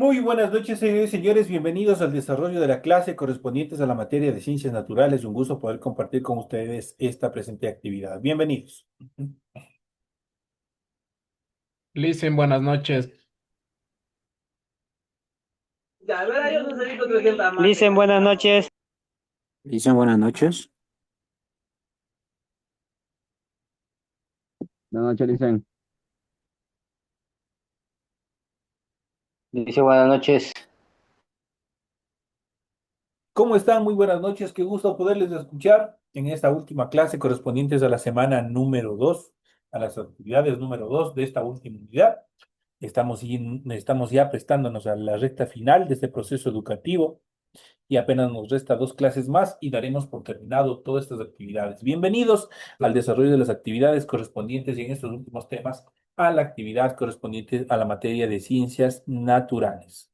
Muy buenas noches, señores y señores. Bienvenidos al desarrollo de la clase correspondientes a la materia de ciencias naturales. Un gusto poder compartir con ustedes esta presente actividad. Bienvenidos. Listen, buenas noches. Licen, buenas noches. Dicen buenas noches. Buenas noches, Licen. Dice buenas noches. ¿Cómo están? Muy buenas noches. Qué gusto poderles escuchar en esta última clase correspondientes a la semana número 2, a las actividades número 2 de esta última unidad. Estamos ya prestándonos a la recta final de este proceso educativo y apenas nos resta dos clases más y daremos por terminado todas estas actividades. Bienvenidos al desarrollo de las actividades correspondientes y en estos últimos temas a la actividad correspondiente a la materia de ciencias naturales.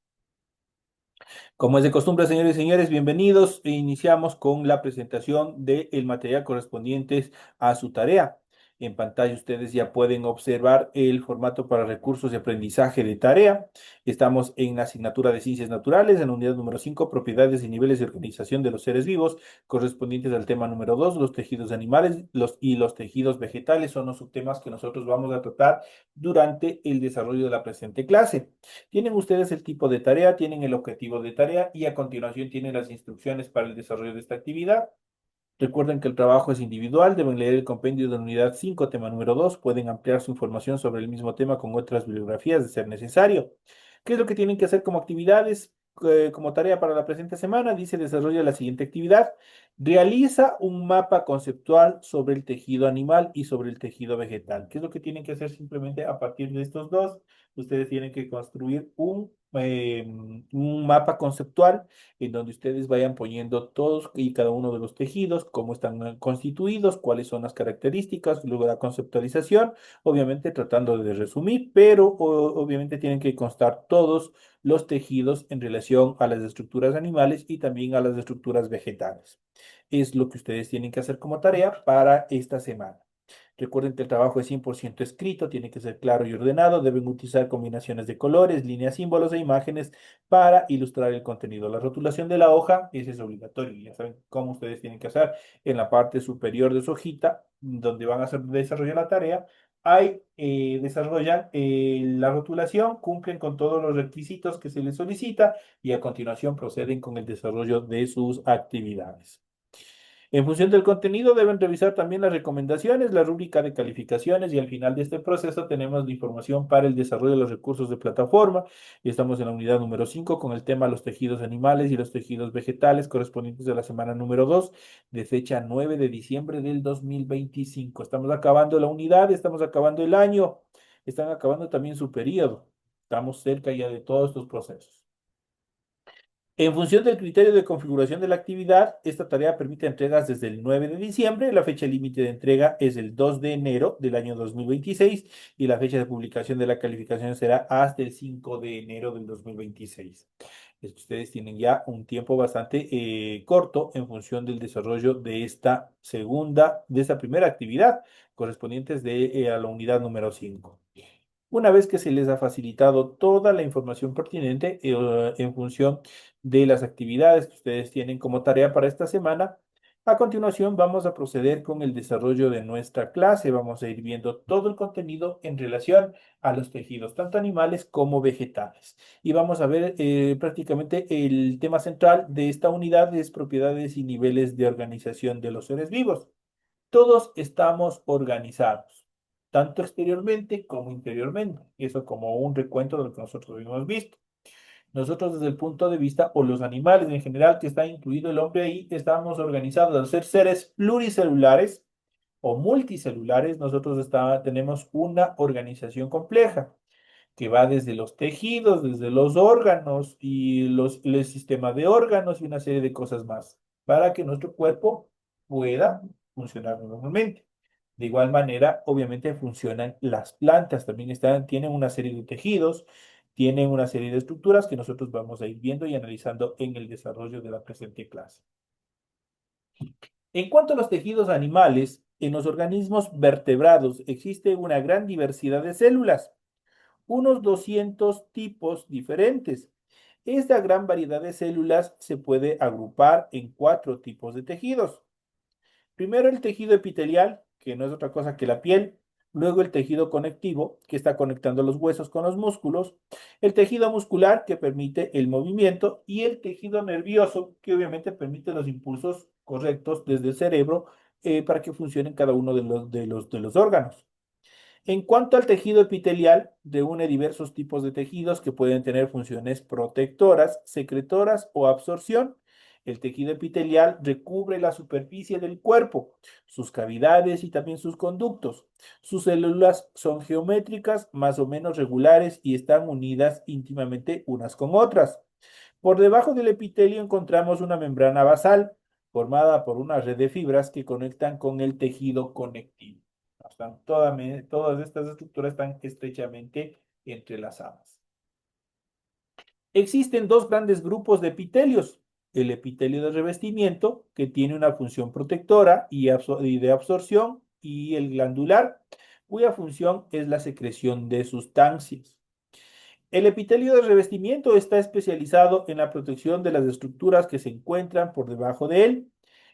Como es de costumbre, señores y señores, bienvenidos e iniciamos con la presentación del material correspondiente a su tarea. En pantalla ustedes ya pueden observar el formato para recursos de aprendizaje de tarea. Estamos en la asignatura de Ciencias Naturales, en la unidad número 5, propiedades y niveles de organización de los seres vivos, correspondientes al tema número 2, los tejidos animales y los tejidos vegetales. Son los subtemas que nosotros vamos a tratar durante el desarrollo de la presente clase. Tienen ustedes el tipo de tarea, tienen el objetivo de tarea y a continuación tienen las instrucciones para el desarrollo de esta actividad. Recuerden que el trabajo es individual, deben leer el compendio de la unidad 5, tema número 2, pueden ampliar su información sobre el mismo tema con otras bibliografías de ser necesario. ¿Qué es lo que tienen que hacer como actividades? Como tarea para la presente semana, dice desarrolla la siguiente actividad. Realiza un mapa conceptual sobre el tejido animal y sobre el tejido vegetal. ¿Qué es lo que tienen que hacer simplemente a partir de estos dos? Ustedes tienen que construir un mapa conceptual en donde ustedes vayan poniendo todos y cada uno de los tejidos, cómo están constituidos, cuáles son las características, luego la conceptualización, obviamente tratando de resumir, pero obviamente tienen que constar todos los tejidos en relación a las estructuras animales y también a las estructuras vegetales. Es lo que ustedes tienen que hacer como tarea para esta semana. Recuerden que el trabajo es 100% escrito, tiene que ser claro y ordenado, deben utilizar combinaciones de colores, líneas, símbolos e imágenes para ilustrar el contenido. La rotulación de la hoja, ese es obligatorio, ya saben cómo ustedes tienen que hacer en la parte superior de su hojita, donde van a desarrollar la tarea. Ahí desarrollan la rotulación, cumplen con todos los requisitos que se les solicita y a continuación proceden con el desarrollo de sus actividades. En función del contenido, deben revisar también las recomendaciones, la rúbrica de calificaciones y al final de este proceso tenemos la información para el desarrollo de los recursos de plataforma. Y estamos en la unidad número 5 con el tema los tejidos animales y los tejidos vegetales correspondientes a la semana número 2 de fecha 9 de diciembre del 2025. Estamos acabando la unidad, estamos acabando el año, están acabando también su periodo. Estamos cerca ya de todos estos procesos. En función del criterio de configuración de la actividad, esta tarea permite entregas desde el 9 de diciembre, la fecha límite de entrega es el 2 de enero del año 2026 y la fecha de publicación de la calificación será hasta el 5 de enero del 2026. Ustedes tienen ya un tiempo bastante corto en función del desarrollo de de esta primera actividad, correspondientes a la unidad número 5. Una vez que se les ha facilitado toda la información pertinente en función de las actividades que ustedes tienen como tarea para esta semana, a continuación vamos a proceder con el desarrollo de nuestra clase. Vamos a ir viendo todo el contenido en relación a los tejidos, tanto animales como vegetales. Y vamos a ver prácticamente el tema central de esta unidad es propiedades y niveles de organización de los seres vivos. Todos estamos organizados, tanto exteriormente como interiormente. Eso como un recuento de lo que nosotros hemos visto. Nosotros desde el punto de vista, o los animales en general, que está incluido el hombre ahí, estamos organizados al ser seres pluricelulares o multicelulares. Nosotros tenemos una organización compleja que va desde los tejidos, desde los órganos y el sistema de órganos y una serie de cosas más, para que nuestro cuerpo pueda funcionar normalmente. De igual manera, obviamente funcionan las plantas, también tienen una serie de tejidos, tienen una serie de estructuras que nosotros vamos a ir viendo y analizando en el desarrollo de la presente clase. En cuanto a los tejidos animales, en los organismos vertebrados existe una gran diversidad de células unos 200 tipos diferentes. Esta gran variedad de células se puede agrupar en cuatro tipos de tejidos. Primero el tejido epitelial, que no es otra cosa que la piel. Luego el tejido conectivo, que está conectando los huesos con los músculos. El tejido muscular, que permite el movimiento. Y el tejido nervioso, que obviamente permite los impulsos correctos desde el cerebro para que funcionen cada uno de los órganos. En cuanto al tejido epitelial, reúne diversos tipos de tejidos que pueden tener funciones protectoras, secretoras o absorción. El tejido epitelial recubre la superficie del cuerpo, sus cavidades y también sus conductos. Sus células son geométricas, más o menos regulares y están unidas íntimamente unas con otras. Por debajo del epitelio encontramos una membrana basal formada por una red de fibras que conectan con el tejido conectivo. Todas estas estructuras están estrechamente entrelazadas. Existen dos grandes grupos de epitelios. El epitelio de revestimiento, que tiene una función protectora y de absorción, y el glandular, cuya función es la secreción de sustancias. El epitelio de revestimiento está especializado en la protección de las estructuras que se encuentran por debajo de él.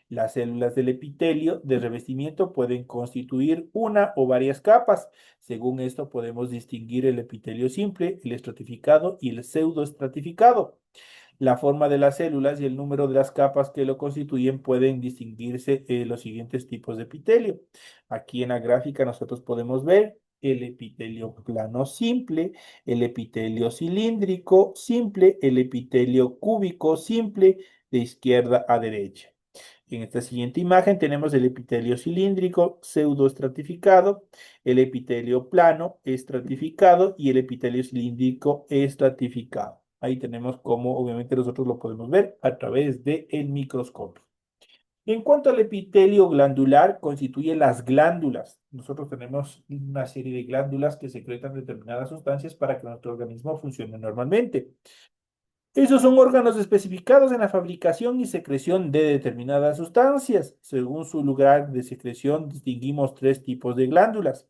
Las células del epitelio de revestimiento pueden constituir una o varias capas. Según esto podemos distinguir el epitelio simple, el estratificado y el pseudoestratificado. La forma de las células y el número de las capas que lo constituyen pueden distinguirse los siguientes tipos de epitelio. Aquí en la gráfica nosotros podemos ver el epitelio plano simple, el epitelio cilíndrico simple, el epitelio cúbico simple de izquierda a derecha. En esta siguiente imagen tenemos el epitelio cilíndrico pseudoestratificado, el epitelio plano estratificado y el epitelio cilíndrico estratificado. Ahí tenemos cómo obviamente nosotros lo podemos ver a través del microscopio. En cuanto al epitelio glandular, constituye las glándulas. Nosotros tenemos una serie de glándulas que secretan determinadas sustancias para que nuestro organismo funcione normalmente. Esos son órganos especificados en la fabricación y secreción de determinadas sustancias. Según su lugar de secreción, distinguimos tres tipos de glándulas.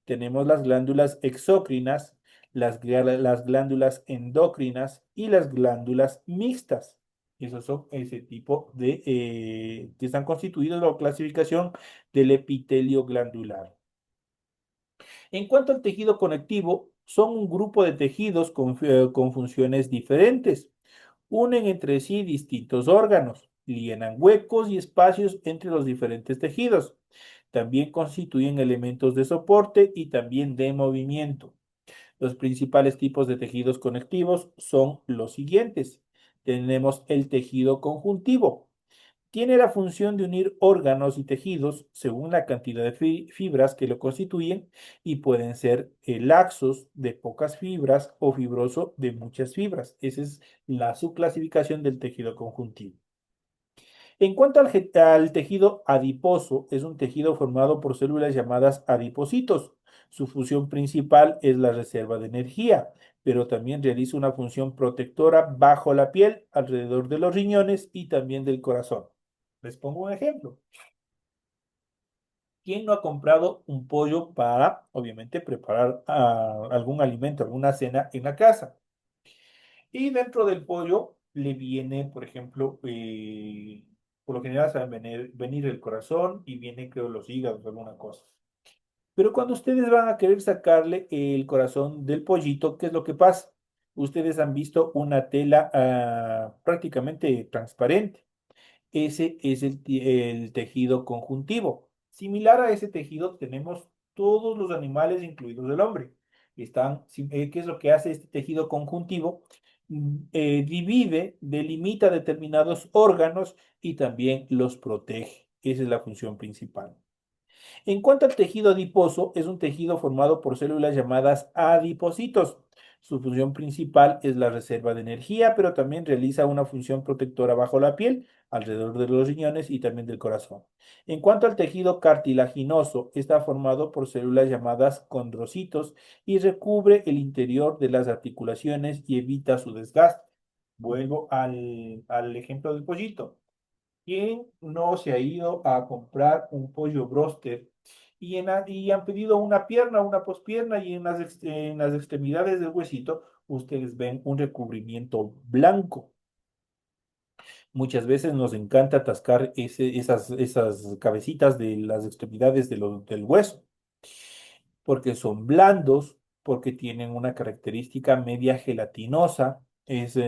Tenemos las glándulas exócrinas, las glándulas endocrinas y las glándulas mixtas. Esos son ese tipo de que están constituidos en la clasificación del epitelio glandular. En cuanto al tejido conectivo, son un grupo de tejidos con funciones diferentes. Unen entre sí distintos órganos, llenan huecos y espacios entre los diferentes tejidos. También constituyen elementos de soporte y también de movimiento. Los principales tipos de tejidos conectivos son los siguientes. Tenemos el tejido conjuntivo. Tiene la función de unir órganos y tejidos según la cantidad de fibras que lo constituyen y pueden ser laxos de pocas fibras o fibroso de muchas fibras. Esa es la subclasificación del tejido conjuntivo. En cuanto al tejido adiposo, es un tejido formado por células llamadas adipocitos. Su función principal es la reserva de energía, pero también realiza una función protectora bajo la piel, alrededor de los riñones y también del corazón. Les pongo un ejemplo. ¿Quién no ha comprado un pollo para, obviamente, preparar algún alimento, alguna cena en la casa? Y dentro del pollo le viene, por ejemplo, por lo general saben venir el corazón y viene, creo, los hígados, alguna cosa. Pero cuando ustedes van a querer sacarle el corazón del pollito, ¿qué es lo que pasa? Ustedes han visto una tela prácticamente transparente. Ese es el tejido conjuntivo. Similar a ese tejido tenemos todos los animales, incluidos el hombre. ¿Qué es lo que hace este tejido conjuntivo? Divide, delimita determinados órganos y también los protege. Esa es la función principal. En cuanto al tejido adiposo, es un tejido formado por células llamadas adipocitos. Su función principal es la reserva de energía, pero también realiza una función protectora bajo la piel, alrededor de los riñones y también del corazón. En cuanto al tejido cartilaginoso, está formado por células llamadas condrocitos y recubre el interior de las articulaciones y evita su desgaste. Vuelvo al ejemplo del pollito. ¿Quién no se ha ido a comprar un pollo broster y han pedido una pierna, una pospierna y en las extremidades del huesito ustedes ven un recubrimiento blanco. Muchas veces nos encanta atascar esas cabecitas de las extremidades del hueso porque son blandos, porque tienen una característica media gelatinosa,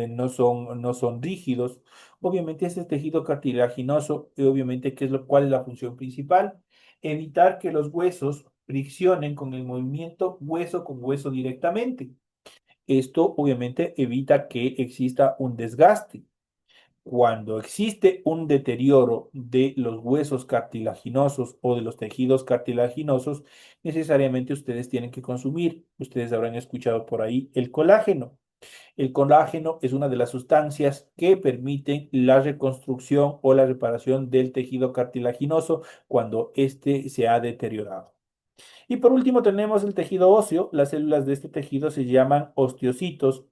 no son rígidos. Obviamente ese tejido cartilaginoso, y obviamente, ¿cuál es la función principal? Evitar que los huesos friccionen con el movimiento hueso con hueso directamente. Esto obviamente evita que exista un desgaste. Cuando existe un deterioro de los huesos cartilaginosos o de los tejidos cartilaginosos, necesariamente ustedes tienen que consumir. Ustedes habrán escuchado por ahí el colágeno. El colágeno es una de las sustancias que permiten la reconstrucción o la reparación del tejido cartilaginoso cuando éste se ha deteriorado. Y por último tenemos el tejido óseo. Las células de este tejido se llaman osteocitos.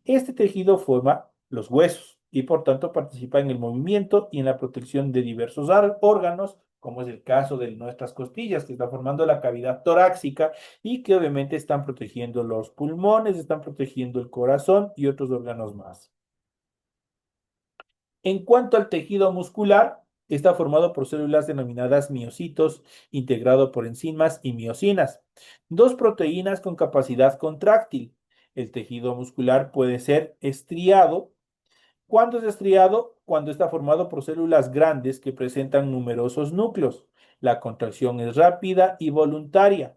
Este tejido forma los huesos y por tanto participa en el movimiento y en la protección de diversos órganos, como es el caso de nuestras costillas, que están formando la cavidad torácica y que obviamente están protegiendo los pulmones, están protegiendo el corazón y otros órganos más. En cuanto al tejido muscular, está formado por células denominadas miocitos, integrado por enzimas y miocinas, dos proteínas con capacidad contráctil. El tejido muscular puede ser estriado. ¿Cuándo es estriado? Cuando está formado por células grandes que presentan numerosos núcleos. La contracción es rápida y voluntaria.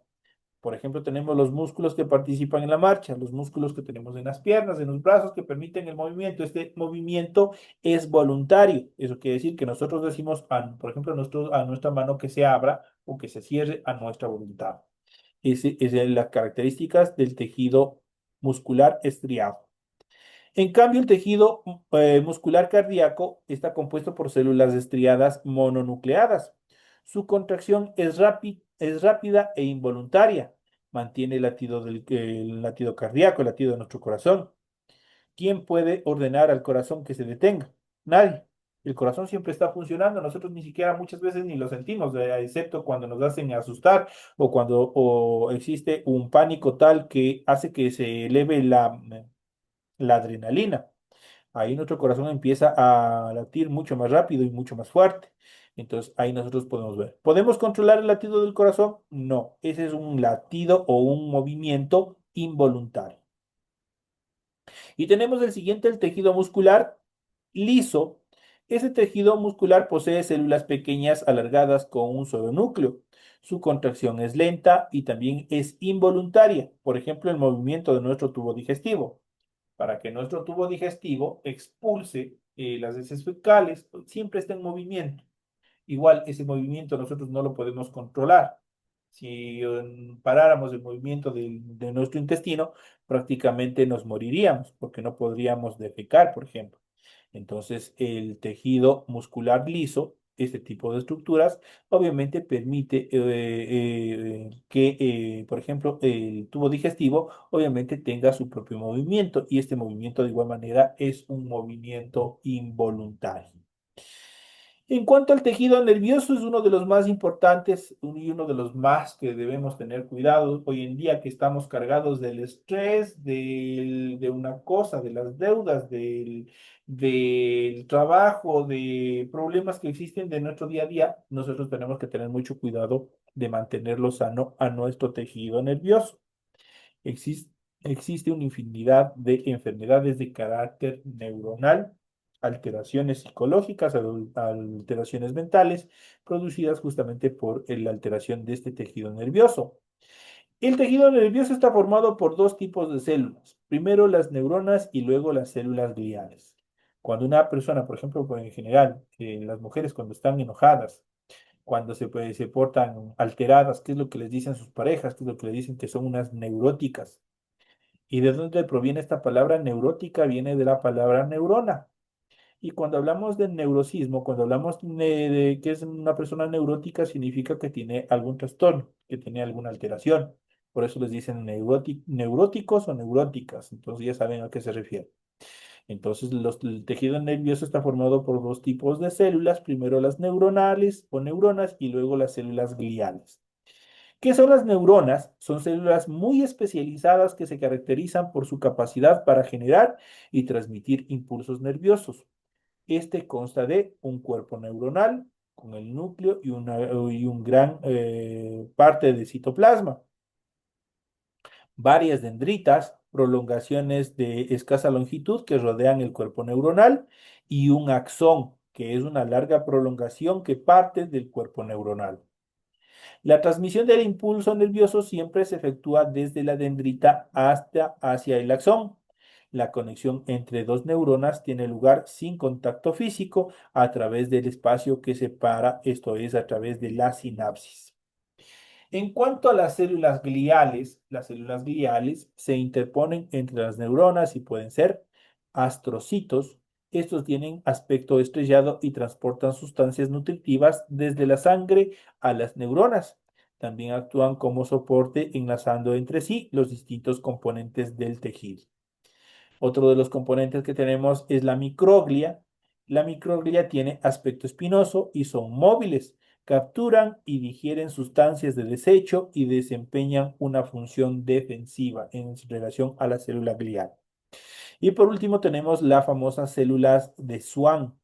Por ejemplo, tenemos los músculos que participan en la marcha, los músculos que tenemos en las piernas, en los brazos que permiten el movimiento. Este movimiento es voluntario. Eso quiere decir que nosotros decimos, por ejemplo, a nuestra mano que se abra o que se cierre a nuestra voluntad. Esa es las características del tejido muscular estriado. En cambio, el tejido muscular cardíaco está compuesto por células estriadas mononucleadas. Su contracción es rápida e involuntaria. Mantiene el latido cardíaco, el latido de nuestro corazón. ¿Quién puede ordenar al corazón que se detenga? Nadie. El corazón siempre está funcionando. Nosotros ni siquiera muchas veces ni lo sentimos, excepto cuando nos hacen asustar o cuando existe un pánico tal que hace que se eleve la adrenalina. Ahí nuestro corazón empieza a latir mucho más rápido y mucho más fuerte. Entonces ahí nosotros podemos ver. ¿Podemos controlar el latido del corazón? No, ese es un latido o un movimiento involuntario. Y tenemos el siguiente, el tejido muscular liso. Ese tejido muscular posee células pequeñas alargadas con un solo núcleo. Su contracción es lenta y también es involuntaria. Por ejemplo, el movimiento de nuestro tubo digestivo para que nuestro tubo digestivo expulse las heces fecales, siempre está en movimiento. Igual ese movimiento nosotros no lo podemos controlar. Si paráramos el movimiento de nuestro intestino, prácticamente nos moriríamos porque no podríamos defecar, por ejemplo. Entonces, el tejido muscular liso, este tipo de estructuras, obviamente permite que, por ejemplo, el tubo digestivo obviamente tenga su propio movimiento y este movimiento de igual manera es un movimiento involuntario. En cuanto al tejido nervioso, es uno de los más importantes y uno de los más que debemos tener cuidado hoy en día que estamos cargados del estrés, de una cosa, de las deudas, del trabajo, de problemas que existen de nuestro día a día. Nosotros tenemos que tener mucho cuidado de mantenerlo sano a nuestro tejido nervioso. Existe, existe una infinidad de enfermedades de carácter neuronal, alteraciones psicológicas, alteraciones mentales, producidas justamente por la alteración de este tejido nervioso. El tejido nervioso está formado por dos tipos de células. Primero las neuronas y luego las células gliales. Cuando una persona, por ejemplo, en general, las mujeres cuando están enojadas, cuando se portan alteradas, ¿qué es lo que les dicen sus parejas? ¿Qué es lo que les dicen que son unas neuróticas? ¿Y de dónde proviene esta palabra neurótica? Viene de la palabra neurona. Y cuando hablamos de neurosismo, cuando hablamos de que es una persona neurótica, significa que tiene algún trastorno, que tiene alguna alteración. Por eso les dicen neuróticos o neuróticas. Entonces ya saben a qué se refiere. Entonces el tejido nervioso está formado por dos tipos de células. Primero las neuronales o neuronas y luego las células gliales. ¿Qué son las neuronas? Son células muy especializadas que se caracterizan por su capacidad para generar y transmitir impulsos nerviosos. Este consta de un cuerpo neuronal con el núcleo y un gran parte de citoplasma, varias dendritas, prolongaciones de escasa longitud que rodean el cuerpo neuronal y un axón, que es una larga prolongación que parte del cuerpo neuronal. La transmisión del impulso nervioso siempre se efectúa desde la dendrita hasta hacia el axón. La conexión entre dos neuronas tiene lugar sin contacto físico a través del espacio que separa, esto es, a través de la sinapsis. En cuanto a las células gliales se interponen entre las neuronas y pueden ser astrocitos. Estos tienen aspecto estrellado y transportan sustancias nutritivas desde la sangre a las neuronas. También actúan como soporte enlazando entre sí los distintos componentes del tejido. Otro de los componentes que tenemos es la microglia. La microglia tiene aspecto espinoso y son móviles. Capturan y digieren sustancias de desecho y desempeñan una función defensiva en relación a la célula glial. Y por último tenemos las famosas células de Schwann.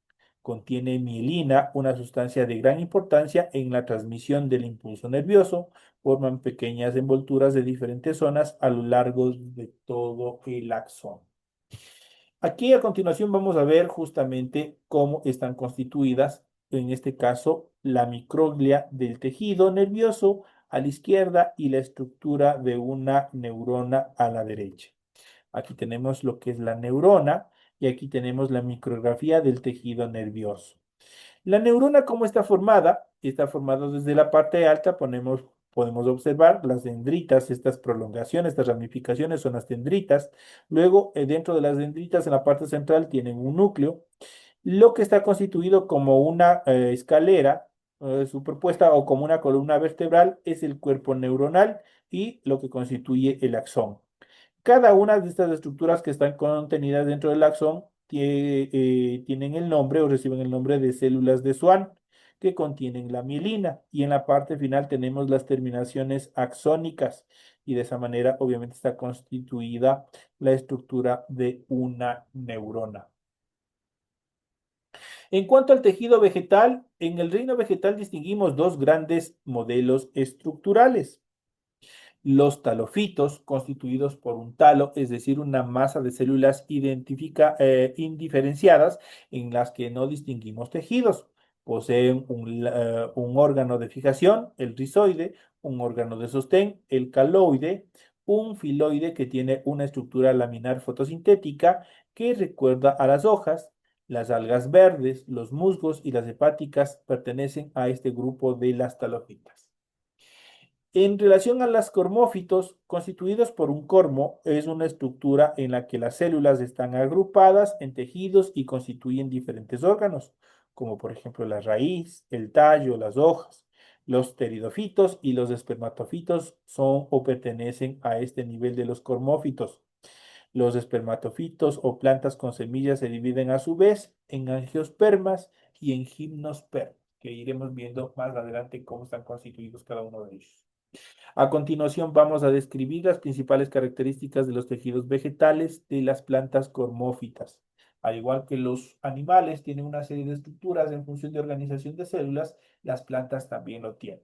Contiene mielina, una sustancia de gran importancia en la transmisión del impulso nervioso. Forman pequeñas envolturas de diferentes zonas a lo largo de todo el axón. Aquí a continuación vamos a ver justamente cómo están constituidas, en este caso, la microglia del tejido nervioso a la izquierda y la estructura de una neurona a la derecha. Aquí tenemos lo que es la neurona y aquí tenemos la micrografía del tejido nervioso. La neurona, ¿cómo está formada? Está formada desde la parte alta, podemos observar las dendritas, estas prolongaciones, estas ramificaciones son las dendritas. Luego, dentro de las dendritas, en la parte central, tienen un núcleo, lo que está constituido como una escalera superpuesta o como una columna vertebral es el cuerpo neuronal y lo que constituye el axón. Cada una de estas estructuras que están contenidas dentro del axón tienen el nombre o reciben el nombre de células de Schwann que contienen la mielina y en la parte final tenemos las terminaciones axónicas y de esa manera obviamente está constituida la estructura de una neurona. En cuanto al tejido vegetal, en el reino vegetal distinguimos dos grandes modelos estructurales. Los talofitos, constituidos por un talo, es decir, una masa de células indiferenciadas en las que no distinguimos tejidos. Poseen un órgano de fijación, el rizoide, un órgano de sostén, el caloide, un filoide que tiene una estructura laminar fotosintética que recuerda a las hojas. Las algas verdes, los musgos y las hepáticas pertenecen a este grupo de las talofitas. En relación a las cormófitos, constituidos por un cormo, es una estructura en la que las células están agrupadas en tejidos y constituyen diferentes órganos, como por ejemplo la raíz, el tallo, las hojas. Los pteridofitos y los espermatofitos son o pertenecen a este nivel de los cormófitos. Los espermatofitos o plantas con semillas se dividen a su vez en angiospermas y en gimnospermas, que iremos viendo más adelante cómo están constituidos cada uno de ellos. A continuación vamos a describir las principales características de los tejidos vegetales de las plantas cormófitas. Al igual que los animales tienen una serie de estructuras en función de organización de células, las plantas también lo tienen.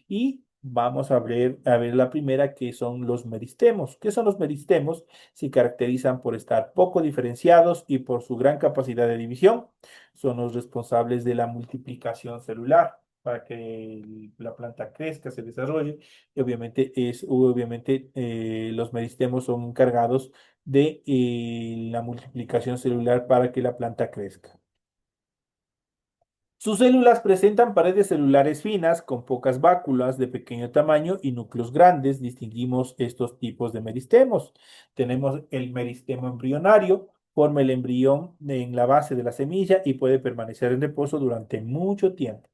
Y vamos a ver la primera, que son los meristemos. ¿Qué son los meristemos? Se caracterizan por estar poco diferenciados y por su gran capacidad de división. Son los responsables de la multiplicación celular para que la planta crezca, se desarrolle. Y obviamente los meristemos son encargados de la multiplicación celular para que la planta crezca. Sus células presentan paredes celulares finas con pocas váculas de pequeño tamaño y núcleos grandes. Distinguimos estos tipos de meristemos. Tenemos el meristemo embrionario, forma el embrión en la base de la semilla y puede permanecer en reposo durante mucho tiempo.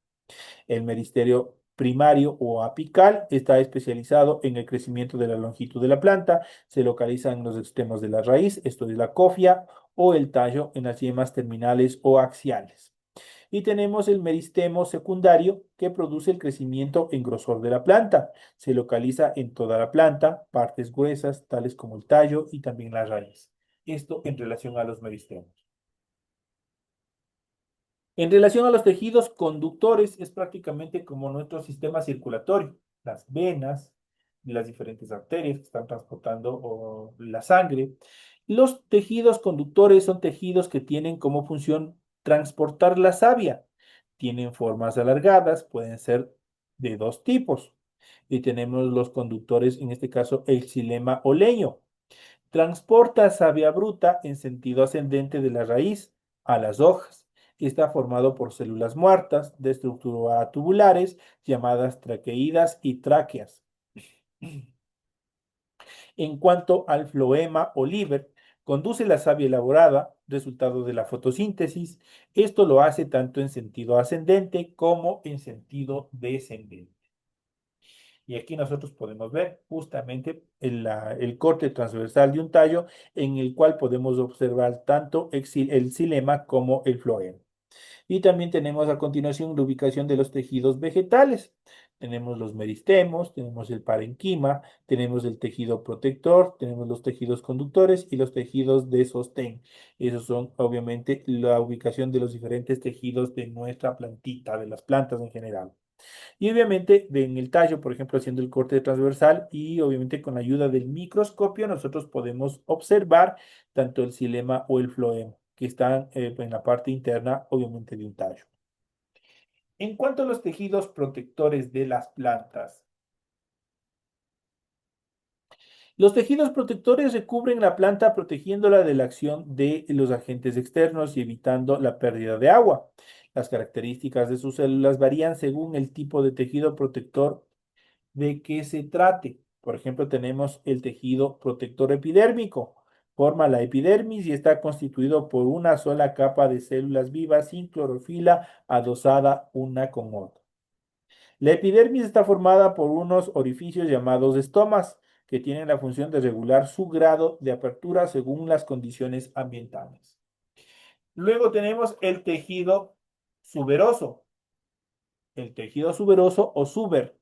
El meristerio primario o apical está especializado en el crecimiento de la longitud de la planta. Se localiza en los extremos de la raíz, esto es la cofia, o el tallo en las yemas terminales o axiales. Y tenemos el meristemo secundario que produce el crecimiento en grosor de la planta. Se localiza en toda la planta, partes gruesas, tales como el tallo y también la raíz. Esto en relación a los meristemos. En relación a los tejidos conductores, es prácticamente como nuestro sistema circulatorio. Las venas, las diferentes arterias que están transportando la sangre. Los tejidos conductores son tejidos que tienen como función transportar la savia. Tienen formas alargadas, pueden ser de dos tipos. Y tenemos los conductores, en este caso, el xilema o leño. Transporta savia bruta en sentido ascendente de la raíz a las hojas. Está formado por células muertas de estructura tubulares llamadas traqueídas y tráqueas. En cuanto al floema o liber, conduce la savia elaborada, resultado de la fotosíntesis. Esto lo hace tanto en sentido ascendente como en sentido descendente. Y aquí nosotros podemos ver justamente el corte transversal de un tallo en el cual podemos observar tanto el xilema como el floema. Y también tenemos a continuación la ubicación de los tejidos vegetales. Tenemos los meristemos, tenemos el parenquima, tenemos el tejido protector, tenemos los tejidos conductores y los tejidos de sostén. Esos son obviamente la ubicación de los diferentes tejidos de nuestra plantita, de las plantas en general. Y obviamente en el tallo, por ejemplo, haciendo el corte transversal y obviamente con la ayuda del microscopio nosotros podemos observar tanto el xilema o el floema que están en la parte interna, obviamente, de un tallo. En cuanto a los tejidos protectores de las plantas, los tejidos protectores recubren la planta protegiéndola de la acción de los agentes externos y evitando la pérdida de agua. Las características de sus células varían según el tipo de tejido protector de qué se trate. Por ejemplo, tenemos el tejido protector epidérmico. Forma la epidermis y está constituido por una sola capa de células vivas sin clorofila adosada una con otra. La epidermis está formada por unos orificios llamados estomas, que tienen la función de regular su grado de apertura según las condiciones ambientales. Luego tenemos el tejido suberoso. El tejido suberoso o suber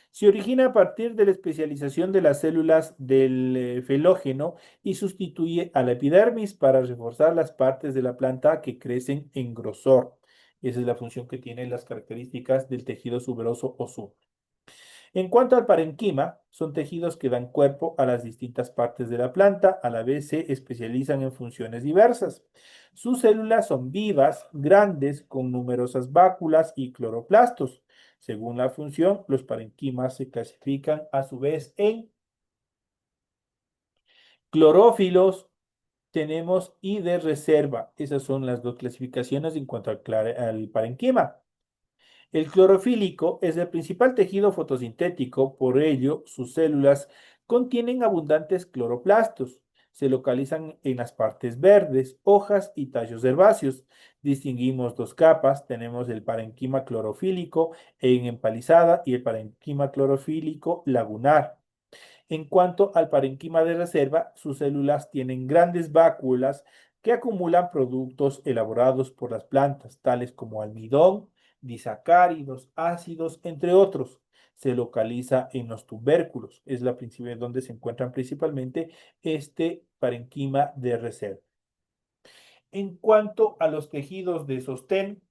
se origina a partir de la especialización de las células del felógeno y sustituye a la epidermis para reforzar las partes de la planta que crecen en grosor. Esa es la función que tienen las características del tejido suberoso o sub. En cuanto al parenquima, son tejidos que dan cuerpo a las distintas partes de la planta, a la vez se especializan en funciones diversas. Sus células son vivas, grandes, con numerosas váculas y cloroplastos. Según la función, los parenquimas se clasifican a su vez en clorófilos, tenemos y de reserva. Esas son las dos clasificaciones en cuanto al parenquima. El clorofílico es el principal tejido fotosintético, por ello sus células contienen abundantes cloroplastos. Se localizan en las partes verdes, hojas y tallos herbáceos. Distinguimos dos capas, tenemos el parenquima clorofílico en empalizada y el parenquima clorofílico lagunar. En cuanto al parenquima de reserva, sus células tienen grandes vácuolas que acumulan productos elaborados por las plantas, tales como almidón, disacáridos, ácidos, entre otros. Se localiza en los tubérculos, es la principal donde se encuentran principalmente este parenquima de reserva. En cuanto a los tejidos de sostén,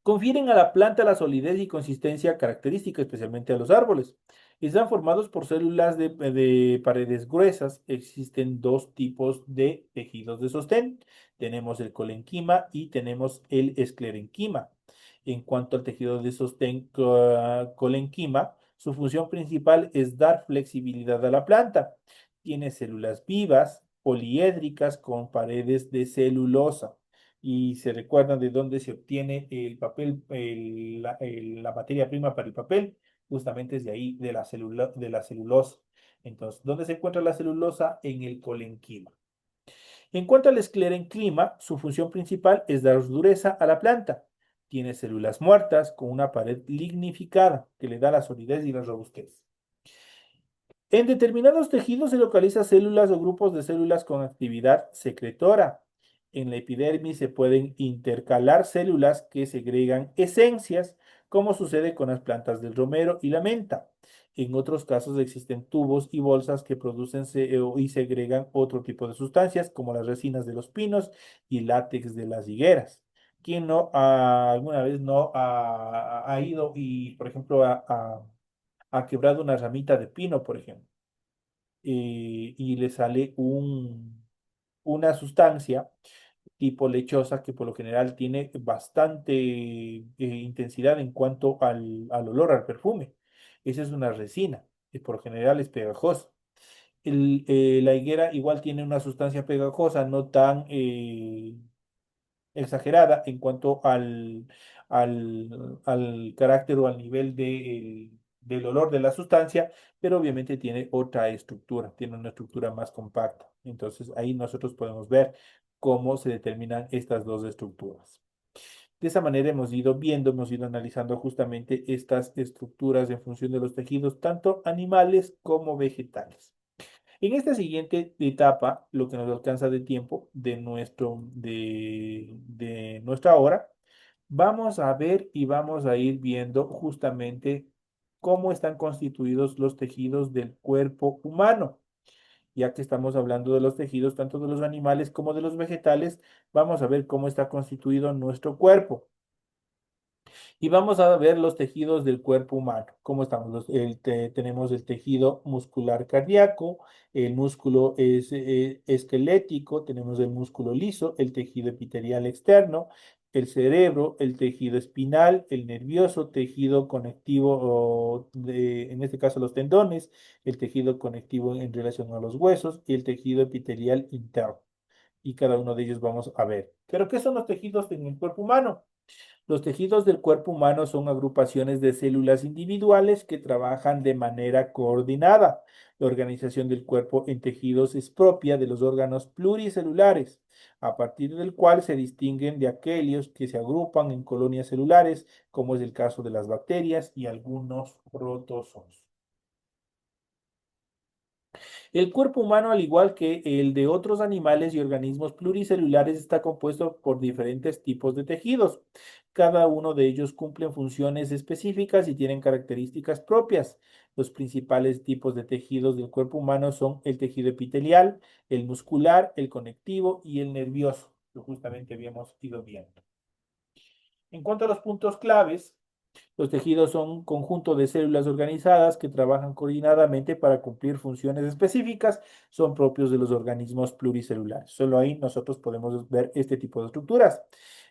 confieren a la planta la solidez y consistencia característica, especialmente a los árboles. Están formados por células de paredes gruesas. Existen dos tipos de tejidos de sostén. Tenemos el colenquima y tenemos el esclerenquima. En cuanto al tejido de sostén colenquima, su función principal es dar flexibilidad a la planta. Tiene células vivas, poliédricas con paredes de celulosa y se recuerdan de dónde se obtiene el papel, la materia prima para el papel, justamente es de ahí, de la celulosa. Entonces, ¿dónde se encuentra la celulosa? En el colenquima. En cuanto al esclerenclima, su función principal es dar dureza a la planta. Tiene células muertas con una pared lignificada que le da la solidez y la robustez. En determinados tejidos se localizan células o grupos de células con actividad secretora. En la epidermis se pueden intercalar células que segregan esencias, como sucede con las plantas del romero y la menta. En otros casos existen tubos y bolsas que producen y segregan otro tipo de sustancias, como las resinas de los pinos y látex de las higueras. ¿Quién no alguna vez no ha ido y, por ejemplo, ha quebrado una ramita de pino, por ejemplo, y le sale una sustancia tipo lechosa que por lo general tiene bastante intensidad en cuanto al olor, al perfume? Esa es una resina y por lo general es pegajosa. La higuera igual tiene una sustancia pegajosa, no tan exagerada en cuanto al carácter o al nivel del olor de la sustancia, pero obviamente tiene otra estructura, tiene una estructura más compacta. Entonces ahí nosotros podemos ver cómo se determinan estas dos estructuras. De esa manera hemos ido viendo, hemos ido analizando justamente estas estructuras en función de los tejidos, tanto animales como vegetales. En esta siguiente etapa, lo que nos alcanza de tiempo de nuestra hora, vamos a ver y vamos a ir viendo justamente cómo están constituidos los tejidos del cuerpo humano. Ya que estamos hablando de los tejidos tanto de los animales como de los vegetales, vamos a ver cómo está constituido nuestro cuerpo. Y vamos a ver los tejidos del cuerpo humano. ¿Cómo estamos? Tenemos el tejido muscular cardíaco, el músculo esquelético, tenemos el músculo liso, el tejido epitelial externo, el cerebro, el tejido espinal, el nervioso, tejido conectivo, en este caso los tendones, el tejido conectivo en relación a los huesos y el tejido epitelial interno. Y cada uno de ellos vamos a ver. ¿Pero qué son los tejidos en el cuerpo humano? Los tejidos del cuerpo humano son agrupaciones de células individuales que trabajan de manera coordinada. La organización del cuerpo en tejidos es propia de los órganos pluricelulares, a partir del cual se distinguen de aquellos que se agrupan en colonias celulares, como es el caso de las bacterias y algunos protozoos. El cuerpo humano, al igual que el de otros animales y organismos pluricelulares, está compuesto por diferentes tipos de tejidos. Cada uno de ellos cumple funciones específicas y tienen características propias. Los principales tipos de tejidos del cuerpo humano son el tejido epitelial, el muscular, el conectivo y el nervioso, que justamente habíamos ido viendo. En cuanto a los puntos claves, los tejidos son un conjunto de células organizadas que trabajan coordinadamente para cumplir funciones específicas, son propios de los organismos pluricelulares. Solo ahí nosotros podemos ver este tipo de estructuras.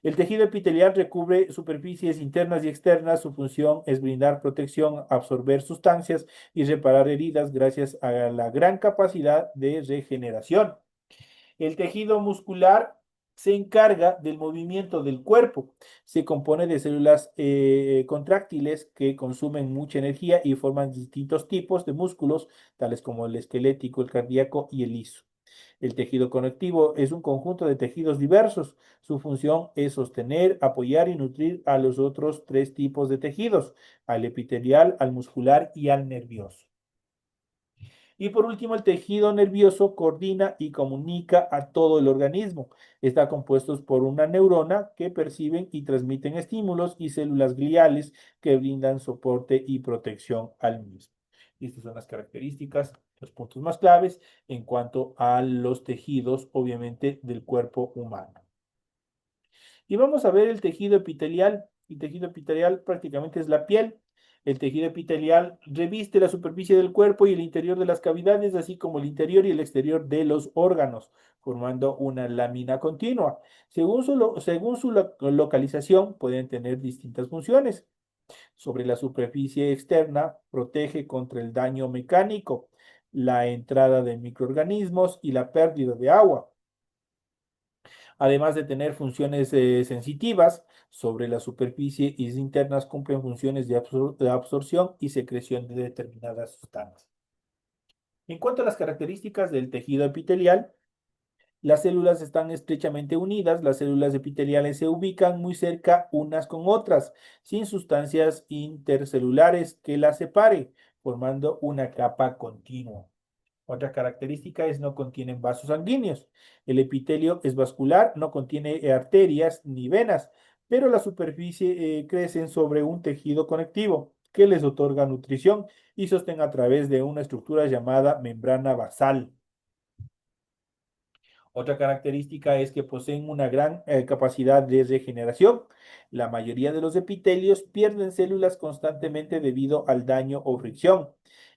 El tejido epitelial recubre superficies internas y externas. Su función es brindar protección, absorber sustancias y reparar heridas gracias a la gran capacidad de regeneración. El tejido muscular se encarga del movimiento del cuerpo. Se compone de células contráctiles que consumen mucha energía y forman distintos tipos de músculos, tales como el esquelético, el cardíaco y el liso. El tejido conectivo es un conjunto de tejidos diversos. Su función es sostener, apoyar y nutrir a los otros tres tipos de tejidos, al epitelial, al muscular y al nervioso. Y por último, el tejido nervioso coordina y comunica a todo el organismo. Está compuesto por una neurona que perciben y transmiten estímulos y células gliales que brindan soporte y protección al mismo. Estas son las características, los puntos más claves en cuanto a los tejidos, obviamente, del cuerpo humano. Y vamos a ver el tejido epitelial. El tejido epitelial prácticamente es la piel. El tejido epitelial reviste la superficie del cuerpo y el interior de las cavidades, así como el interior y el exterior de los órganos, formando una lámina continua. Según su localización, pueden tener distintas funciones. Sobre la superficie externa, protege contra el daño mecánico, la entrada de microorganismos y la pérdida de agua. Además de tener funciones sensitivas sobre la superficie y internas, cumplen funciones de absorción y secreción de determinadas sustancias. En cuanto a las características del tejido epitelial, las células están estrechamente unidas, las células epiteliales se ubican muy cerca unas con otras, sin sustancias intercelulares que las separen, formando una capa continua. Otra característica es no contienen vasos sanguíneos. El epitelio es vascular, no contiene arterias ni venas, pero la superficie crecen sobre un tejido conectivo que les otorga nutrición y sostén a través de una estructura llamada membrana basal. Otra característica es que poseen una gran capacidad de regeneración. La mayoría de los epitelios pierden células constantemente debido al daño o fricción.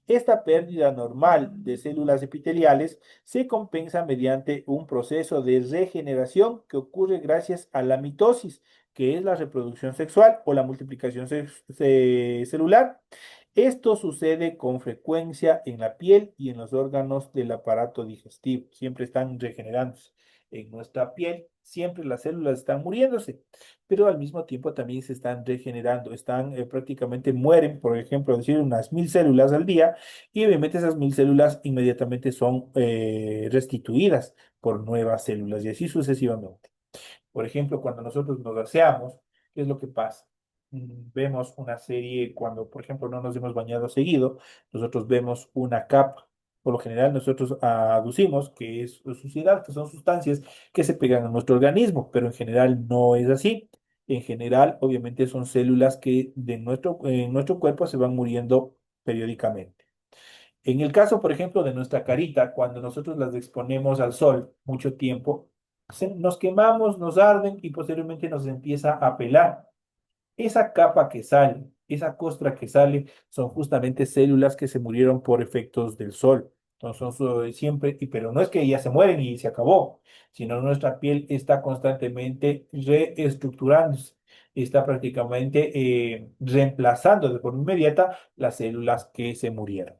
Esta pérdida normal de células epiteliales se compensa mediante un proceso de regeneración que ocurre gracias a la mitosis, que es la reproducción sexual o la multiplicación celular. Esto sucede con frecuencia en la piel y en los órganos del aparato digestivo. Siempre están regenerándose. En nuestra piel siempre las células están muriéndose, pero al mismo tiempo también se están regenerando. Están prácticamente mueren, por ejemplo, decir unas 1000 células al día y obviamente esas 1000 células inmediatamente son restituidas por nuevas células y así sucesivamente. Por ejemplo, cuando nosotros nos aseamos, ¿qué es lo que pasa? Vemos una serie, cuando por ejemplo no nos hemos bañado seguido, nosotros vemos una capa. Por lo general nosotros aducimos que es suciedad, que son sustancias que se pegan a nuestro organismo, pero en general no es así. En general, obviamente son células que en nuestro cuerpo se van muriendo periódicamente. En el caso, por ejemplo, de nuestra carita, cuando nosotros las exponemos al sol mucho tiempo, nos quemamos, nos arden y posteriormente nos empieza a pelar. Esa capa que sale, esa costra que sale, son justamente células que se murieron por efectos del sol. Entonces, siempre, pero no es que ya se mueren y se acabó, sino nuestra piel está constantemente reestructurándose, está prácticamente reemplazando de forma inmediata las células que se murieron.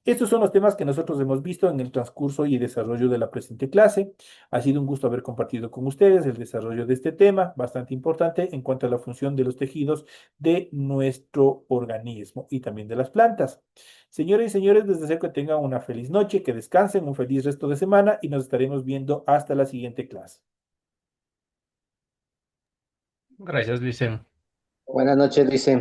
Estos son los temas que nosotros hemos visto en el transcurso y desarrollo de la presente clase. Ha sido un gusto haber compartido con ustedes el desarrollo de este tema, bastante importante en cuanto a la función de los tejidos de nuestro organismo y también de las plantas. Señoras y señores, les deseo que tengan una feliz noche, que descansen, un feliz resto de semana y nos estaremos viendo hasta la siguiente clase. Gracias, Licen. Buenas noches, dice.